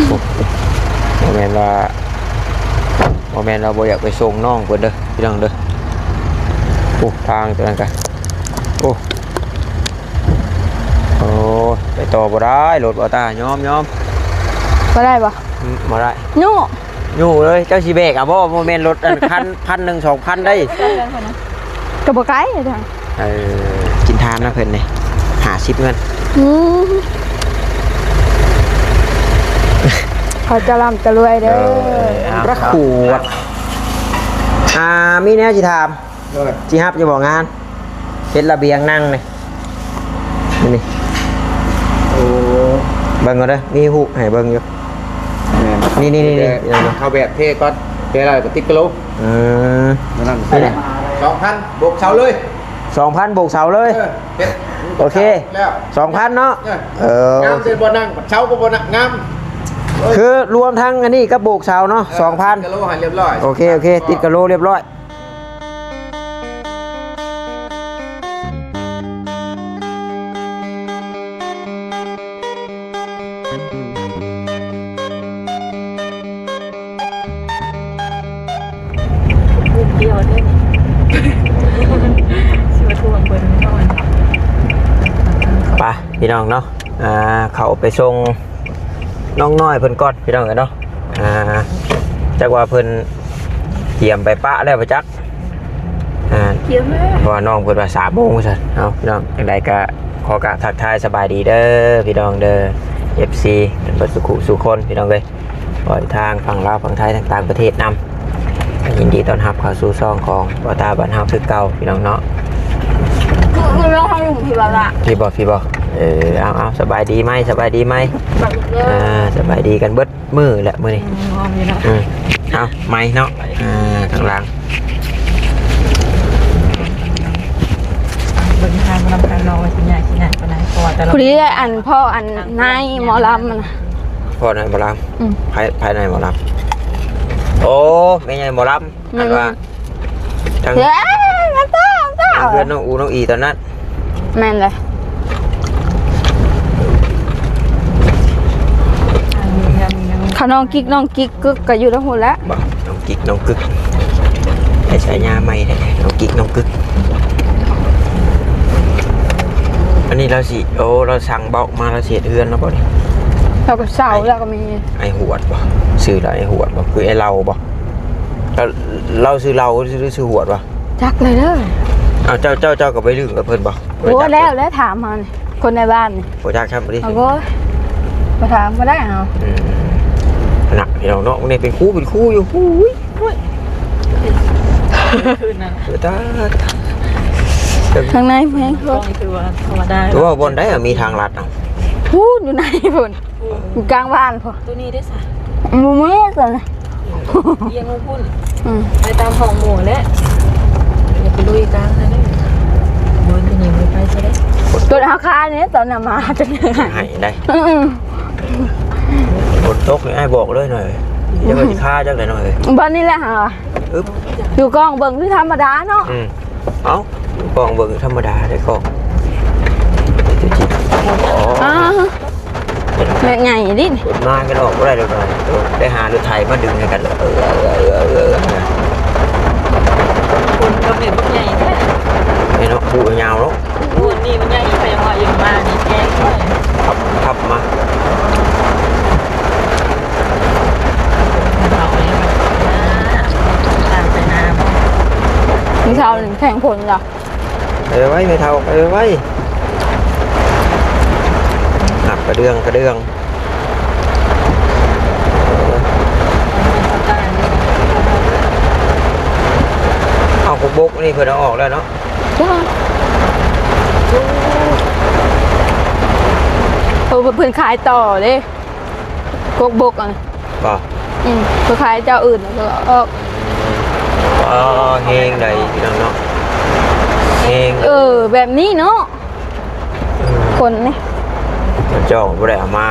โมเมนต์เราบ่อยากไปส่งน้องเพิ่นเด้อพี่น้องเด้อโอ้ทางตัวนั้นกันโอ้ไปต่อบ่ได้รถบ่ตายอมบ่ได้บ่บ่ได้ยู่เลยเจ้าสิเบรกอ่ะบ่โมเมนต์รถอันคัน 1,000 2,000ได้ก็บ่ไกลจ้ะกินทานนะเพิ่นนี่50เงินเขาจะร่ำจะรวยเด้อประขวดมีแนวสิถามสิฮับจะบอกงานเฮ็ดระเบียงนั่งนี่โอ้เบิ่งก่อนเด้อมีฮู้ให้เบิ่งอยู่นี่เข้าแบบเท่ก่อนเท่อะไรก็ติ๊กกะโลนั่น2,000บวกเสาเลย2,000บวกเสาเลยโอเค 2,000 เนาะงามเส้นบ่นั่งเสาบ่นั่งงามคือรวมทั้งอันนี้ก็โบกเสาเนาะ 2,000 กะโลให้เรียบร้อยโอเคติดกะโลเรียบร้อยเดียวได้นี่สิมาทวงเพิ่นเนาะไปพี่น้องเนาะเขาไปส่งน้องน้อยเพิ่นก่อนพี่น้องเนาะจักว่าเพิ่นเตรียมไปปะแล้วบ่จักเตรียมแล้วเพราะว่าน้องเพิ่นว่า3 โมงซั่นเอาพี่น้องจังไดก็ขอกราบทักทายสบายดีเด้อพี่น้องเด้อ FC เป็นบ่สุขสุคนพี่น้องเอ้ยปล่อยทางฝั่งลาวฝั่งไทยต่างประเทศนำยินดีต้อนรับเข้าสู่ช่องของบ่ตาบ้านเฮาคือเก่าพี่น้องเนาะคือเราทำอยู่พี่บ่ล่ะพี่บ่เอาสบายดีไหมสบายดีกันเบิดมือแหละมื้อนี้เอาไม้เนาะข้างล่างเบิ่งทางลำการรอสิใหญ่ปานใดพอแต่ละผู้นี้อันพ่ออันนายหมอลำมันพ่อนายหมอลำภายในหมอลำโอ้ไม่ใช่หมอลำอันว่าทางเพื่อนน้องอีตอนนั้นแม่นเลยเขาน้องกิ๊กก็อยู่ทั้งหมดแล้วน้องกิ๊กน้องกึกไอ้ชายาไม่ได้น้องกิ๊กน้องกึกอันนี้เราสิเราสั่งเบามาเราเสียเทือนแล้วป่ะนี่เราก็เสาแล้วก็มีไอ้หวดป่ะซื้อแล้วไอ้หวดป่ะคือไอ้เราป่ะเราซื้อเราซื้อหวดป่ะจักเลยเด้อเอาเจ้ากับไปลืมกับเพิ่นป่ะโอ้แล้วถามมันคนในบ้านนี่โอ้จักครับดิโอ้มาถามมาได้เหรอหนักพี่น้องเนาะนี่เป็นคู่อยู่คู่ทางในแพงคือธรรมดาตัวบนได้มีทางลัดอ่ะพูดอยู่ไหนพุ่นอยู่กลางบ้านพอตัวนี้ได้สะมูเม่ก่อนเลยเยี่ยงพุ่นไปตามห้องหมู่แล้วอย่าไปลุยกลางนะเนี่ยบนจะหนีไปใช่ไหมตัวราคาเนี้ยตอนน่ะมาจะให้ได้บนโต๊ะนี่ไอ้บอกเลยหน่อยจะไปค่าจังเลยหน่อยบ้านนี่แหละฮะอยู่กองเบิ่งที่ธรรมดาเนาะเอ้ากองเบิ่งธรรมดาได้กองแม่ใหญ่ดิมากันออกก็ได้เลยได้หารถไถมาดึงกันคนกำเนิดมันใหญ่แท้ไอ้เนาะปูยาวเนาะปูนี่มันใหญ่ไปยังไงยังมานี่แก่เลยทับมามีเท่าหนึ่งแข่งผลเหรอไว้ไม่เท่าไว้หนักกระเดื่องเอาคุกบุกนี่เพื่อนเอาออกแล้วเนาะเพื่อนขายต่อเลยคุกบุกอ่ะป่ะเพื่อนขายเจ้าอื่นแล้วก็เฮงใดพี่น้องเนาะเฮงแบบนี้เนาะคนนี่เจ้าบ่ได้เอามา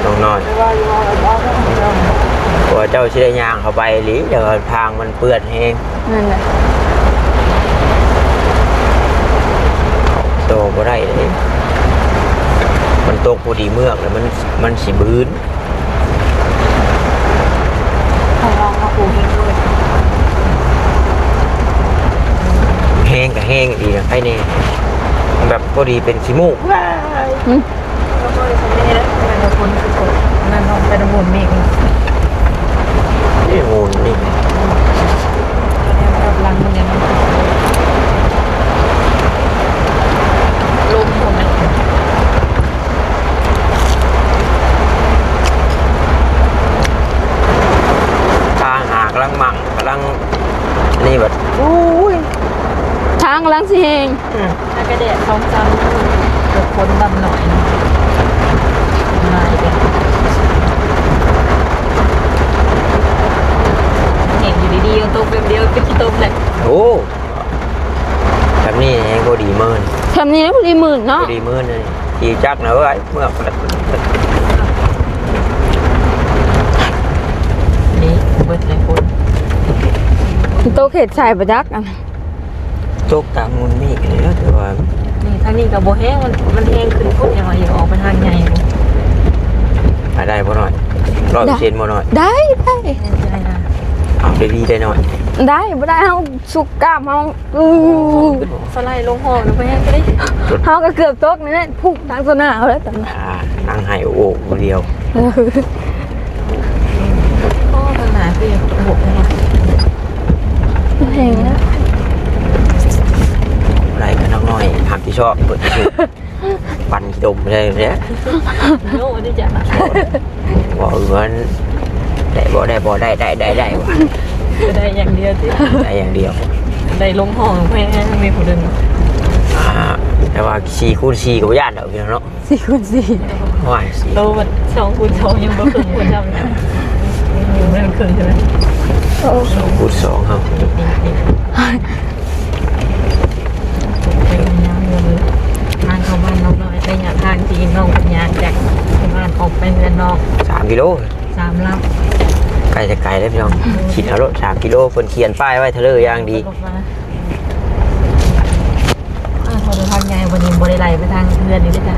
น้องน้อยว่าเจ้าชิได้ยางเข้าไปหรือเดี๋ยวทางมันเปื้อนเฮงนั่นแหละโตบ่ได้เลยมันตกพอดีเมือกแล้วมันสิบื้น แห้งดีนะไอ้นี่แบบพอดีเป็นขี้มูก แล้วก็ทำไม่ได้แล้วงานคนคือคนงานน้องไปน้ำมันเมฆ นี่งูนี่ กับลังมันยังลมผมมัน ทางหากำลังมั่งกำลังนี่แบบ ทางลังสิเฮง ถ้ากระเดะท้องจำกับคนดำหน่อยลายกันเห็นอยู่ดีๆยังตกแบบเดียวเป็นขี้ตมเลย โอ้แบบนี้เองก็ดีเมิน ทำนี้พอดีหมื่นเนาะ ก็ดีเมินเลยขี่จักรเนอะไอ้เมื่อ นี่เบิดเลยคน โตเข็ดใส่ประจักอัน โจกตามงูนี่เลยนะแต่ว่า นี่ทางนี้กับโบแห้งมันแห้งขึ้นพุ่นอย่างไรออกไปทางใหญ่ ไปได้บ่หน่อย100%บ่หน่อย ได้ได้ ใช่นะ เอาดีๆได้หน่อย ได้บ่ได้เฮาสุกกล้ามเฮา สไลด์ลงห้องไปแห้งก็ได้ เฮาก็เกือบตกนี่แหละพุกทางสนามแล้วตอนนั้น นั่งให้โอ้โหเดียว ก็ขนาดที่โอ้โห เฮงนะ อะไรกันน้อยผักที่ชอบเปิดชื่อปันดมอะไรแบบนี้ โน่ที่จะ บอกว่าได้บ่ได้บ่ได้ได้ได้ว่ะ ได้อย่างเดียวที่ ได้อย่างเดียว ได้ลงห้องแห้งมีผู้เดิน แต่ว่า4x4กับญาติเดี๋ยวพี่น้อง 4x4 ว่า4 โตมัน2x2ยังบ่ถึงคนทำอยู่ไม่ถึงใช่ไหม 2x2ครับ ทางเข้าบ้านน้องน้อยระยะทางที่น้องปัญญาจากบ้านออกไปเรือนนอก 3 กิโล 3 ลำ ไกลจะไกลแล้วพี่น้องคิดเอารถ3 กิโลเพิ่นเขียนป้ายไว้เทเลอร์อย่างดี พอไปทางใหญ่วันนี้บริไลไปทางเรือนนี่ด้วยจ้ะ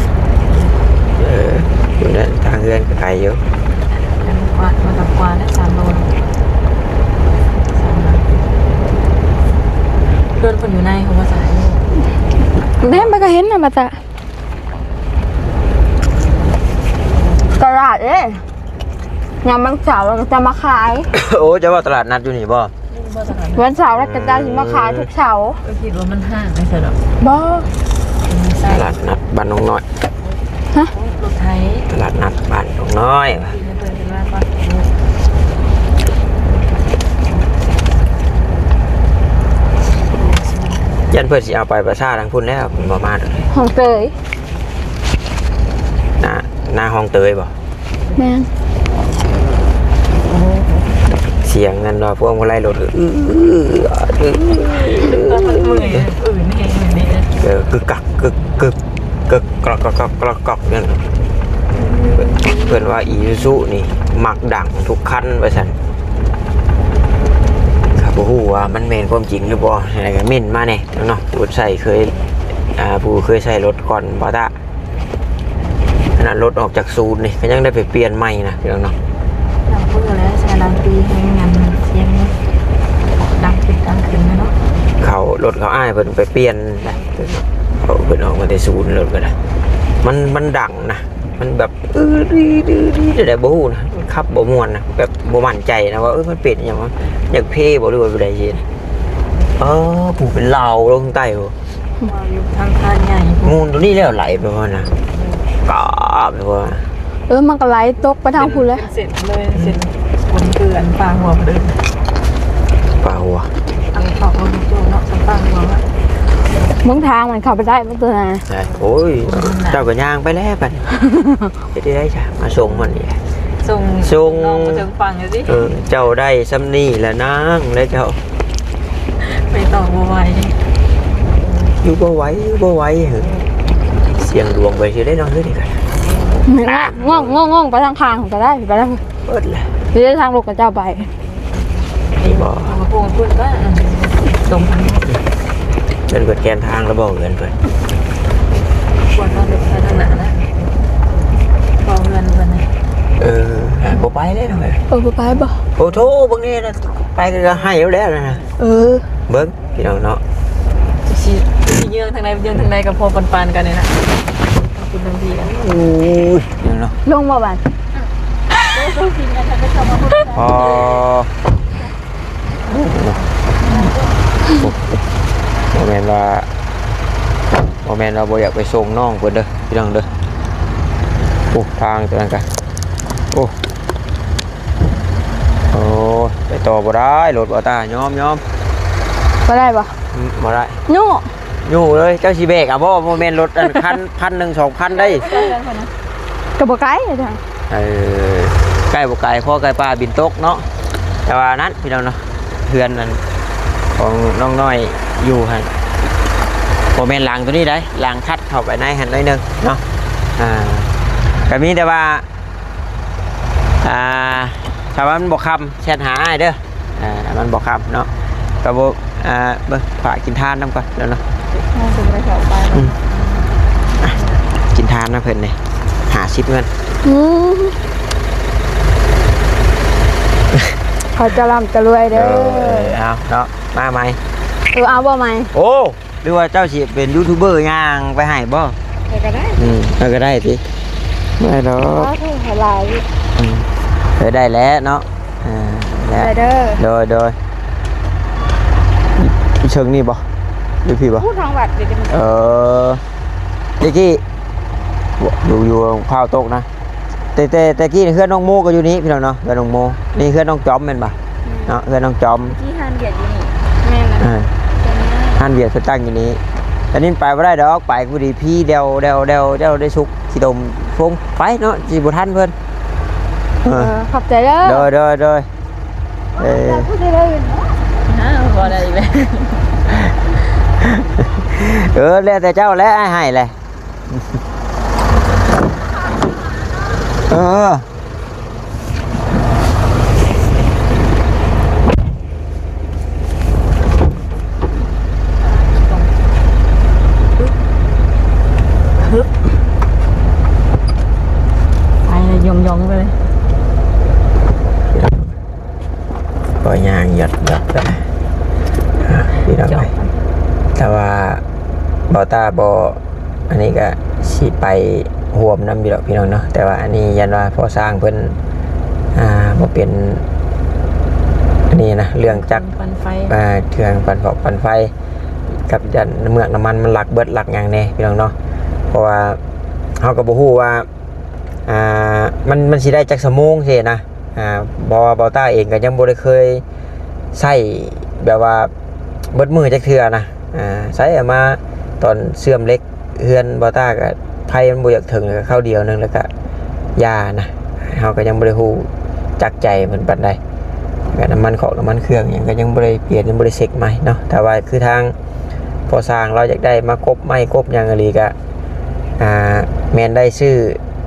อยู่นั่นทางเรือนก็ไกลอยู่ กันกวาดมากับกวาดได้3 โลเพื่อนคนอยู่ในเขาว่าสาย แม่มันก็เห็นนะมาตะตลาดยามวันเสาร์เราก็จะมาขาย โอ้จะว่าตลาดนัดอยู่นี่บ่ วันเสาร์เราก็จะมาขายทุกเสาร์ ก็คิดว่ามันห้างไม่ใช่หรอก บ่ ใช่ ตลาดนัดบ้านน้องน้อย ฮะ รถไทย ตลาดนัดบ้านน้องน้อยว่ะ ที่เดินเป็นว่าก็ ยันเพื่อนสิเอาไปประชาทางพุ่นแล้วผมประมาณ ของเตย หน้าห้องเตยบ่ แม่น เสียงนั่นว่าพวกมันไล่รถก็มันเมื่อยอื่นเองอย่างนี้ กึกกักกึกกึกกึกกรอกกรอกกรอกกรอกกรอกนั่นเพื่อนว่าอีซูซุนี่มักดังทุกคันว่าซั่นครับบ่ฮู้ว่ามันแม่นความจริงหรือบ่อะไรก็เม่นมาแน่เนาะผู้ใส่เคยผู้เคยใช้รถก่อนบ่ตะขนาดรถออกจากศูนย์นี่ก็ยังได้ไปเปลี่ยนใหม่นะพี่น้องเนาะ เราพูดแล้วใช้ลำปีให้งานเสียงดังขึ้นนะเนาะ เขารถเขาอ้ายเพิ่นไปเปลี่ยนนะเขาเพิ่นออกมาแต่ศูนย์รถก็ได้มันดังนะมันแบบดีแต่บ่ฮู้นะขับบ่ม่วนนะแบบบ่มั่นใจนะว่ามันเป็นหยังวะอยากเพ่บ่หรือว่าบ่ได้สิผู้เป็นลาวลงใต้บ่ อยู่ทางคานใหญ่ งูตัวนี้แล้วไหลไปว่านะกาบไปว่า มันก็ไหลตกไปทางพุ่นเลย เสร็จเลยเสร็จคนเกลือนปางหัวเดิน เปล่าว่ะ ตั้งขอบมันจุ่มเนาะสัมปังหัวว่า มึงทางมันเข้าไปได้บ่ตัวน่ะ ใช่โอ้ยเจ้าก็ย่างไปแล้วกันจะได้จ้ะมาส่งมันนี่ ส่งน้องมาถึงฟังเลยสิ เจ้าได้ซ้ำนี่แหละนางแล้วเจ้า ไปต่อบัวไว้ อยู่บ่ไหวเหรอเสียงดวงไปสิได้นอนด้วยนี่กัน ง่วงไปทางข้างก็ได้ไปทาง เปิดเลย หรือทางลูกกับเจ้าไป นี่บ่ มาพูดพูดก็ตรงทาง เป็นเปิดแกนทางแล้วบอกเงินเปิด ควรต้องเดินไปทางหน้านะพอเงินวันนี้ บ่ไปเลยนะเว้ย ไปบ่ โอ้โธ่บางนี่นะไปก็ให้แล้วนะ เออ เบิ้งพี่น้องเนาะ ชี เยื่อทางใดเยื่อทางใดกับพอปันๆกันเนี่ยนะกินทันทีกัน โอ้ยเดี๋ยวเนาะ ลงบ่บัด พอโมเมนต์เราบ่อยากไปส่งน้องเพิ่นเด้อพี่น้องเด้อโอ้ทางตัวนั้นกันโอ้ไปต่อบ่ได้รถบ่ตายอม บ่ได้บ่ บ่ได้ ยู่ อยู่เลยเจ้าสิเบรกอ่ะบ่โมเมนต์รถอันคัน 1,000 2,000ได้ ก็บ่ไกลจ้ะ ใกล้บ่ไกลพอไกลปลาบินตกเนาะแต่ว่านั้นพี่น้องเนาะเพื่อนนั่นของน้องน้อยอยู่หั่นบ่แม่นหลังตัวนี้ได้หลังคัดเข้าไปในหั่นหน่อยนึงเนาะก็มีแต่ว่าถ้ามันบ่ค่ำแชทหาอ้ายเด้อมันบ่ค่ำเนาะก็บ่เบิ่งฝากกินทานนำก่อนแล้วเนาะ น่าสิไปเข้าไป กินทานนะเพิ่นนี่50เงิน เขาจะร่ำจะรวยเด้อ เอาเนาะมาใหม่ เอาบ่ใหม่ โอ้หรือว่าเจ้าสิเป็นยูทูบเบอร์ย่างไปให้บ่ ก็ได้ ก็ได้สิไม่หรอก ถูกหลาย ได้แล้วเนาะแล้ว เด้อ โดยเชิงนี่บ่ดูพี่บ่ พูดทางวัดดิ ตะกี้อยู่ข้าวตกนะแต่กี้เพื่อนน้องโมก็อยู่นี้พี่น้องเนาะเพื่อนน้องโมนี่เพื่อนน้องจอมเป็นป่ะเนาะเพื่อนน้องจอม ที่ฮันเบียดอยู่นี่แม่นนะ ฮันเบียดเพื่อตั้งอยู่นี้แต่นี่ไปไม่ได้ดอกไปกูดีพี่เดวได้สุกสีดมฟงไปเนาะจีบุทันเพื่อน ขอบใจเด้อ โดยพูดได้เลย ฮะพอได้ไหม แล้วแต่เจ้าและให้เลยไปเลยยองไปเลย ปล่อยยางหยัดไปพี่น้องไปแต่ว่าบอตาบออันนี้ก็สิไปห่วมน้ำอยู่หรอกพี่น้องเนาะแต่ว่าอันนี้ยันว่าพอสร้างเพิ่นบ่เป็นอันนี้นะเรื่องจัก ปันไฟ เครื่องปั่นไฟกับยันเมือกน้ำมันหลักเบิดหลักอย่างแน่พี่น้องเนาะเพราะว่าเฮาก็บ่ฮู้ว่ามันสิได้จักชั่วโมงซินะบอต้าเองก็ยังบ่ได้เคยใช้แบบว่าเบิดมือจักเทื่อนะใช้มาตอนเสื่อมเล็กเฮือนบอต้าก็ไผมันบ่อยากถึงก็เข้าเดียวนึงแล้วก็ยานะเฮาก็ยังบ่ได้ฮู้จักใจเหมือนปานใดก็น้ำมันของน้ำมันเครื่องหยังก็ยังบ่ได้เปลี่ยนยังบ่ได้เช็คใหม่เนาะแต่ว่าคือทางพอสร้างเราอยากได้มากบไม้กบหยังอีหลีก็แม่นได้ซื้อ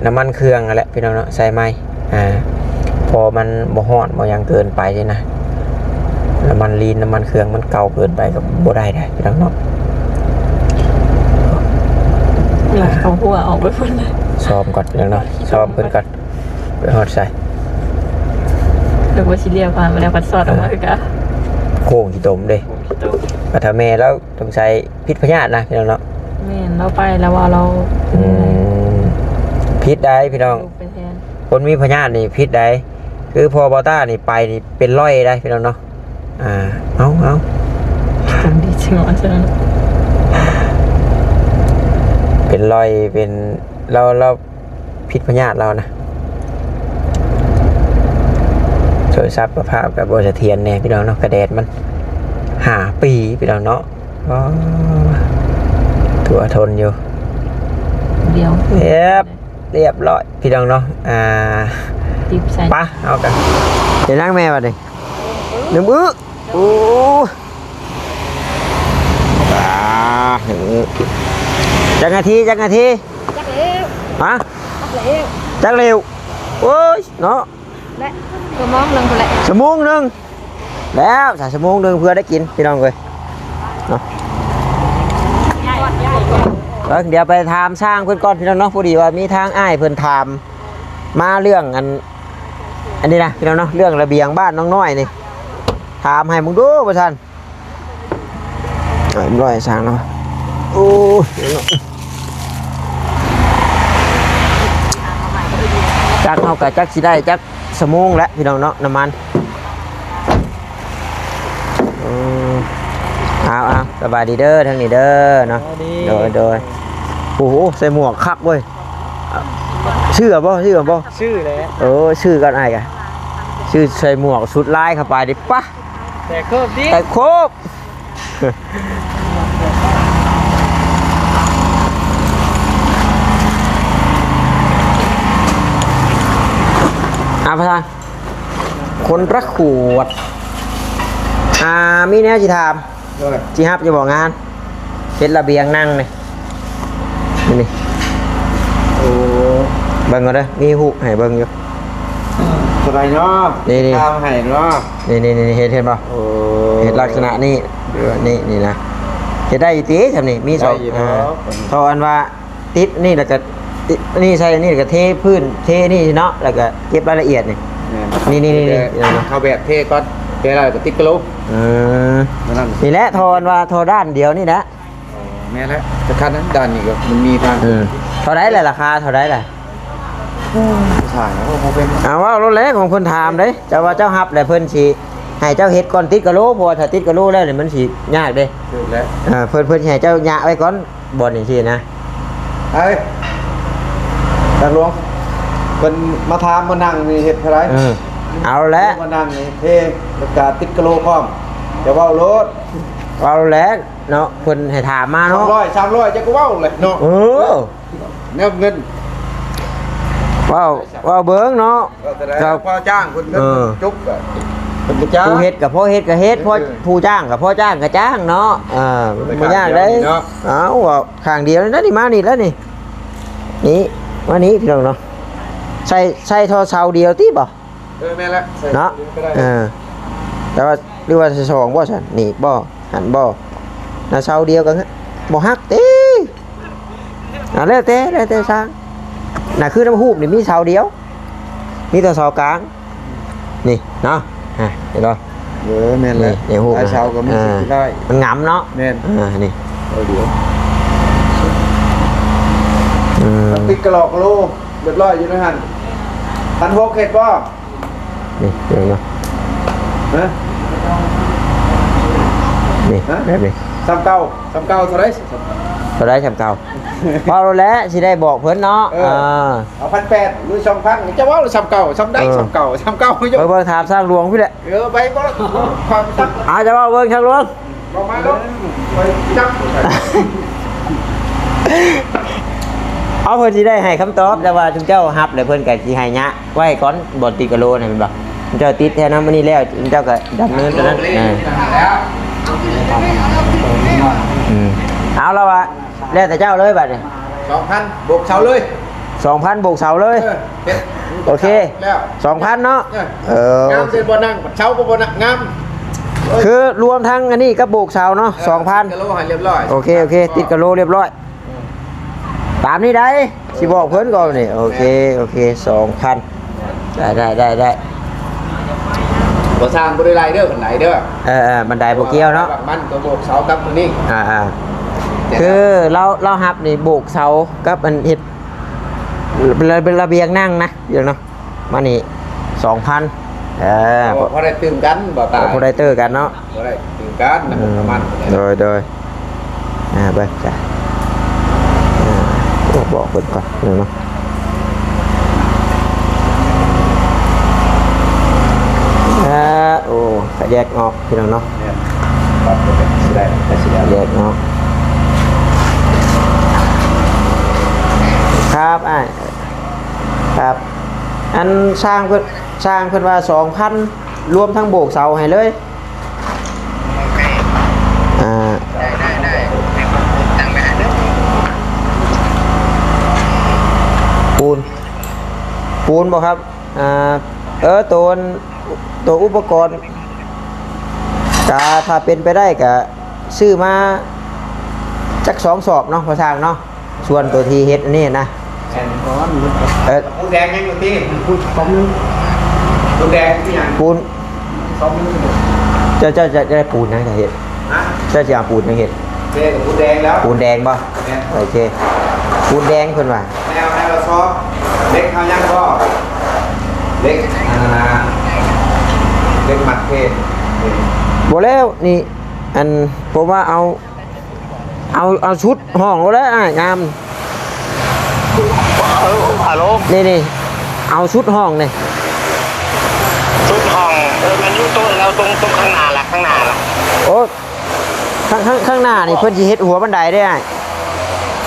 น้ำมันเครื่องนั่นแหละพี่น้องเนาะใส่ไม้พอมันบ่ฮ้อนบ่หยังเกินไปเลยนะน้ำมันลีนน้ำมันเครื่องมันเก่าเกินไปก็บ่ได้พี่น้องเนาะ หลักของหัวออกไปพุ่นเลย ซ้อมก่อนเนาะซ้อมเพิ่นก่อนไปฮอดใส่ เดี๋ยวว่าชิเลียพามาแล้วพัดซอดออกมาอีกอะ โค้งที่ตมเด้ปัทแม่แล้วต้องใช้พิษพยาธินะพี่น้องเนาะ แม่นเราไปแล้วว่าเรา พิษได้พี่น้อง เป็นแทน คนมีพยาธินี่พิษได้คือพอบอต้านี่ไปนี่เป็นร้อยได้พี่น้องเนาะเอา ทำดีจริงเหรอเจ้า เป็นร้อยเป็นเราพิษพยาธิเรานะสวยซับประภาพกับโบสเทียนเนี่ยพี่น้องเนาะกระแดดมัน5 ปีพี่น้องเนาะถั่วทนอยู่ เดียว เรียบร้อยพี่น้องเนาะติบใส่ ปะเอากันเดี๋ยวนั่งแม่มาดิหนึ่งมื้อโอ้จักนาทีจักเร็ว ฮะ จักเร็ว จักเร็วโอ้ยเนาะ และก็มองลงไปแหละ ชั่วโมงหนึ่งแล้วสายชั่วโมงหนึ่งเพื่อได้กินพี่น้องเลยเนาะเดี๋ยวไปถามช่างเพื่อนก่อนพี่น้องเนาะพอดีว่ามีทางอ้ายเพื่อนถามมาเรื่องอันนี้นะพี่น้องเนาะเรื่องระเบียงบ้านน้องน้อยนี่ถามให้มึงดูประชันร้อยช่างเนาะ โอ้จักเฮากะจักสิได้จักสมงแล้วพี่น้องเนาะน้ำมันเอาสบายดีเด้อทางนี้เด้อเนาะโดยโอ้โหใส่หมวกคักเว้ยชื่อบ่ชื่อเลยชื่อกันไอ้กะชื่อใส่หมวกสุดลายเข้าไปดิปะแต่ครบดิแต่ครบพระคนรักขวดมีแนวจิถามจิฮับจะบอกงานเฮ็ดระเบียงนั่งเลยนี่โอ้เบิ่งก็ได้มีหูให้เบิ่งอยู่สบายเนาะนี่ทำให้เนาะนี่เห็นป่ะเห็นลักษณะนี่นี่นะเห็นได้อีตีทำนี่มีสองทออันว่าติดนี่แล้วก็นี่ใช่นี่แล้วก็เทพื้นเทนี่เนาะแล้วก็เก็บรายละเอียดนี่เข้าแบบเทก่อนเทอะไรก็ติดกระโหลกนี่แหละทออันว่าทอด้านเดียวนี่นะแม่แล้วแต่คันนั้นด้านนี้ก็มันมีทางเท่าไรเลยราคาเท่าไรเลยใช่เขาเป็นว่ารถเล็กของคนถามเลยเจ้าว่าเจ้าฮับเลยเพิ่นสีให้เจ้าเฮ็ดก่อนติดกระโหลกพอถ้าติดกระโหลกแล้วเนี่ยมันสียากเด้เพิ่นให้เจ้าหยาไว้ก่อนบอลอย่างนี้นะเฮ้ยตาหลวงเป็นมาทามมานั่งนี่เห็ดอะไรเอาแล้วมานั่งนี่เทประกาศติดกระโหลกพร้อมจะว่ารถแล้วเนาะเพิ่นให้ถามมาเนาะ300จะก็ว่าวเลยเนาะแนวเงินว่าเบิ้งเนาะกับพ่อจ้างคนจุ๊บผู้เฮ็ดกับพ่อเฮ็ดกับเฮ็ดพ่อผู้จ้างกับพ่อจ้างกับจ้างเนาะไม่ยากเลยเอาข้างเดียวนั่นนี่มานี่แล้วนี่มานี่พี่น้องเนาะใส่ทอเสาเดียวที่บ่แม่ละเนาะแต่ว่าหรือว่าสองบ่ฉันนี่บ่หันบ่น่ะเสาเดียวกันบ่ฮักตีแล้วแต่สร้างน่ะคือน้ำหูบนี่มีเสาเดียวมีแต่เสากลางนี่เนาะเห็นป่ะแม่นเลยนี่หูบเสาก็มีได้มันงำเนาะแม่นนี่เดี๋ยวติดกระโหลกโลเรียบร้อยอยู่นะฮัน1,600เห็ดป่ะนี่เดี๋ยวเนาะนี่แบบนี้ซ้ำเก่าเท่าไรซ้ำเก่าพอรู้แล้วสิได้บอกเพิ่นเนาะเอา1,800หรือ2,000จะว่าซ้ำเก่าซ้ำได้ซ้ำเก่าเบิ่งถามสร้างหลวงพี่แหละไปบ่ความซักจะว่าเบิ่งสร้างหลวงบอกมาลูกไปจับเอาเพิ่นสิได้ให้คำตอบแต่ว่าจุเจ้าฮับแล้วเพิ่นก็สิให้ยะไว้ก่อนบ่ติดกะโลนั่นแม่นบ่เจ้าติดแท้นำมื้อนี้แล้วเจ้าก็ดำเนินตอนนั้นเอาแล้วว่าแล้วแต่เจ้าเลยบัดนี้ 2,000 บวกเสาเลย 2,000 บวกเสาเลยโอเค 2,000 เนาะงามเสร็จบ่นั่งเสาก็บ่นั่งงามคือรวมทั้งอันนี้กับบวกเสาเนาะ 2,000 กะโลให้เรียบร้อยโอเคติดกะโลเรียบร้อยตามนี้ได้สิบอกเพิ่นก่อนนี่โอเค 2,000 ได้บ่สร้างบ่ได้รายเด้อบันไดเด้อบันไดบ่เกี่ยวเนาะมันก็โบกเสากับตัวนี้คือเราหับนี่โบกเสากับอันเฮ็ดเป็นระเบียงนั่งนะเดี๋ยวเนาะมานี่ 2,000พอได้ตื่นกันบ่ตาพอได้เตอร์กันเนาะพอได้ตื่นกันนะมันโดยเบิ่งจ้ะบอกเพิ่นก่อนเนาะโอ้แยกออกพี่น้องเนาะแยกออกครับครับอันสร้างเพิ่นว่า 2,000 รวมทั้งโบกเสาให้เลยได้ตั้งไปหาเด้อปูนบ่ครับตัวอุปกรณ์ถ้าเป็นไปได้ก็ซื้อมาจัก2 สอบเนาะพอสร้างเนาะส่วนตัวที่เฮ็ดอันนี้นะปูนแดงยังอยู่ที่ปูนแดงที่ยังปูนจะได้ปูนนะจะเฮ็ดจะเอาปูนนะเฮ็ด เป้กับปูนแดงแล้ว ปูนแดงบ่ เนี่ย โอเคปูนแดงเพิ่นว่า แนวเราซอฟเล็กเขายังก็เล็กเล็กมัดเพศ บ่แล้วนี่อันผมว่าเอาชุดห้องแล้วอ้ายงาม ฮัลโหล นี่เอาชุดห้องนี่ ชุดห้องมันอยู่ตรงแล้วตรงข้างหน้าละข้างหน้าละ โอ้ข้างหน้านี่เพิ่นสิเฮ็ดหัวบันไดได้อ้าย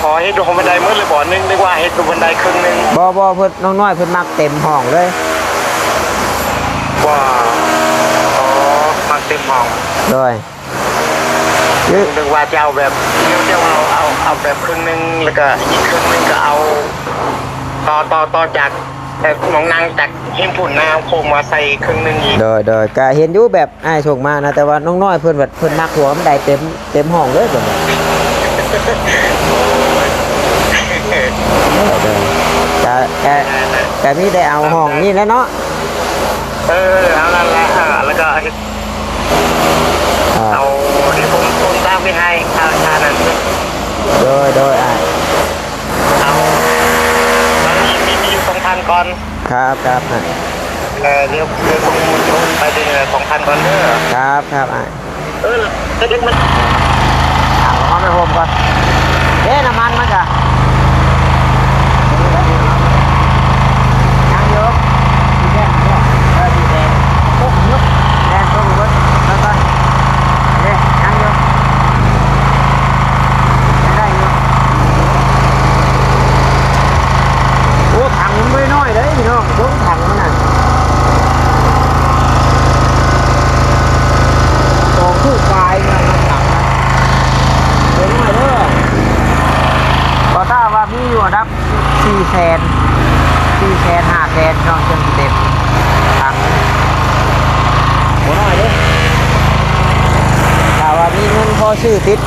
พอเฮ็ดดูของบันไดมืดเลยบ่นึงนึกว่าเฮ็ดดูบันไดครึ่งนึง บ่เพิ่นน้องน้อยเพิ่นมักเต็มห้องเลย ว่าอ๋อมันเต็มห้อง โดย นึกว่าจะเอาแบบเดี๋ยวเอาแบบครึ่งนึงแล้วก็อีกครึ่งนึงก็เอาต่อจากแต่น้องนางจากหิมพุ่นน้ำโคงมาใส่ครึ่งนึงอีก โดยก็เห็นอยู่แบบอ้ายส่งมานะแต่ว่าน้องน้อยเพิ่นแบบเพิ่นมักหัวบันไดเต็มห้องเลยเพิ่นว่าก็มีได้เอาห้องนี่แล้วเนาะ เอานั่นแหละแล้วก็เอาที่ผมตามไปให้ค่านั้น โดยอ้าย เอามันมีอยู่2,000ก่อน ครับอ้าย เดี๋ยวผมไปเดือน2,000ก่อนเด้อ ครับอ้าย จะดึกมัน เอาไปผมก่อนน้ำมันมาจ้ะยังอยู่สีแดงสีแดงโอ้ยแดงตัวเบิดไปยังอยู่ได้อยู่โอ้ถังมันไม่น้อยเลยพี่น้องยกถังมันน่ะโตคู่ปลายเนี่ยมันถังนะเดี๋ยวหน่อยเด้อก็ถ้าว่ามีอยู่อันดับ400,000 500,000น้องจนเต็มถังหัวหน่อยเด้อถ้าว่ามีเงินพอซื้อติด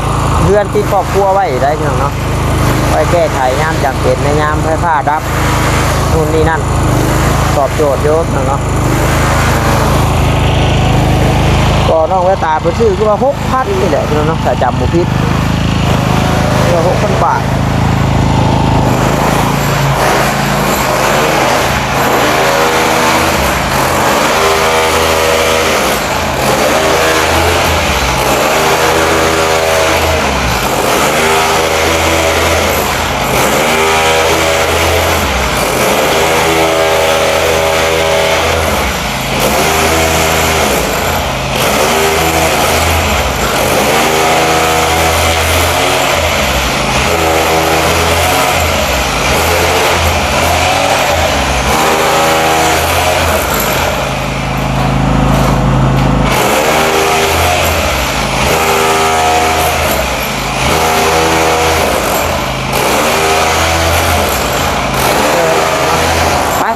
เรือนติดครอบครัวไว้ได้พี่น้องเนาะไว้แก้ไขยามจำเป็นในยามไฟฟ้าดับนู่นนี่นั่นตอบโจทย์เยอะเนาะก็น้องแววตาไปซื้อก็ว่า6,000นี่แหละพี่น้องเนาะถ้าจำบ่ผิดก็6,000 บาท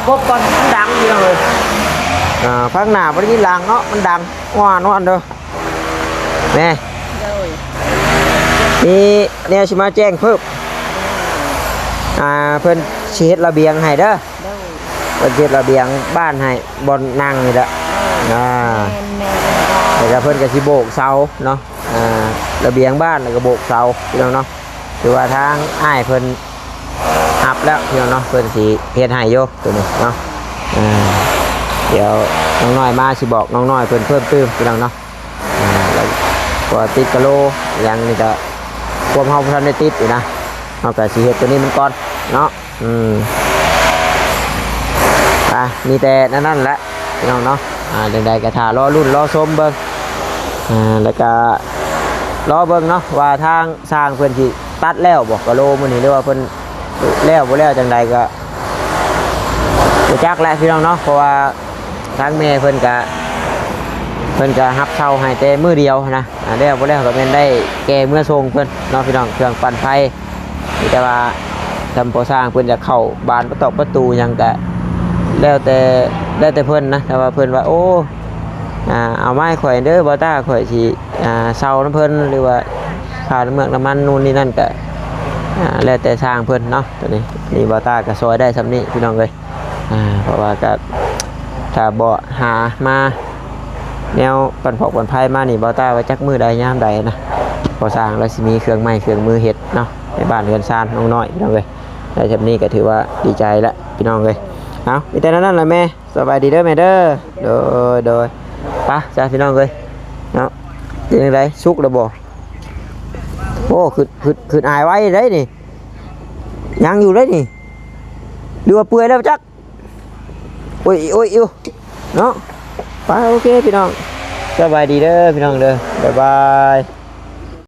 กบก่อนมันดังพี่น้องเลยพักหน้าบ่ได้ยินหลังเนาะมันดังว่านอนเด้อแม่นี่เนี่ยสิมาแจ้งเพิ่มเพิ่นสิเฮ็ดระเบียงให้เด้อเพิ่นเฮ็ดระเบียงบ้านให้บ่อนนั่งนี่แหละแต่ก็เพิ่นก็สิโบกเสาเนาะระเบียงบ้านแล้วก็โบกเสาพี่น้องเนาะคือว่าทางอ้ายเพิ่นอัพแล้วพี่น้องเนาะเพิ่นสิเฮ็ดให้โยตัวนี้เนาะเดี๋ยวน้องน้อยมาสิบอกน้องน้อยเพิ่นเพิ่มเติมพี่น้องเนาะแล้วก็ติดกะโลอย่างนี้ก็ความเฮาบ่ทันได้ติดอยู่นะเฮาก็สิเฮ็ดตัวนี้มันก่อนเนาะมีแต่นั่นแหละพี่น้องเนาะจังใดก็ท่ารอรุ่นรอชมเบิ่งแล้วก็รอเบิ่งเนาะว่าทางสร้างเพิ่นสิตัดแล้วบ่กะโลมื้อนี้หรือว่าเพิ่นแล้วบ่แล้วจังใดก็จักแหละพี่น้องเนาะเพราะว่าทางแม่เพิ่นก็รับเช่าให้แต่มื้อเดียวนะแล้วบ่แล้วก็แม่นได้แก่เมื่อส่งเพิ่นเนาะพี่น้องเครื่องปั่นไฟแต่ว่าทำก่อสร้างเพิ่นจะเข้าบานประตูหยังก็แล้วแต่เพิ่นนะแต่ว่าเพิ่นว่าโอ้เอาไม้ข่อยเด้อบ่ตาข่อยสิเช่าน้ำเพิ่นหรือว่าค่าน้ำเมือกน้ำมันนู่นนี่นั่นก็แล้วแต่สร้างเพิ่นเนาะตัวนี้นี่บ่ตาก็ซอยได้ซำนี้พี่น้องเอ้ยเพราะว่าก็ถ้าบ่หามาแนวปั่นพอกปั่นไฟมานี่บ่ตาว่าจักมื้อใดยามใดนะ พอสร้างแล้วสิมีเครื่องไม้เครื่องมือเฮ็ดเนาะในบ้านเรือนซานน้องน้อยพี่น้องเลยได้แบบนี้ก็ถือว่าดีใจแล้วพี่น้องเลยเอามีแต่นั้นแหละแม่สบายดีเด้อแม่เด้อโดยไปจ้าพี่น้องเลยเนาะยังไงสุกระบ่โอ้คืออายไว้ได้นี่ยังอยู่ได้นี่ดูว่าเปื่อยแล้วจักโอ้ยเนาะไปโอเคพี่น้องสบายดีเด้อพี่น้องเด้อบ๊ายบาย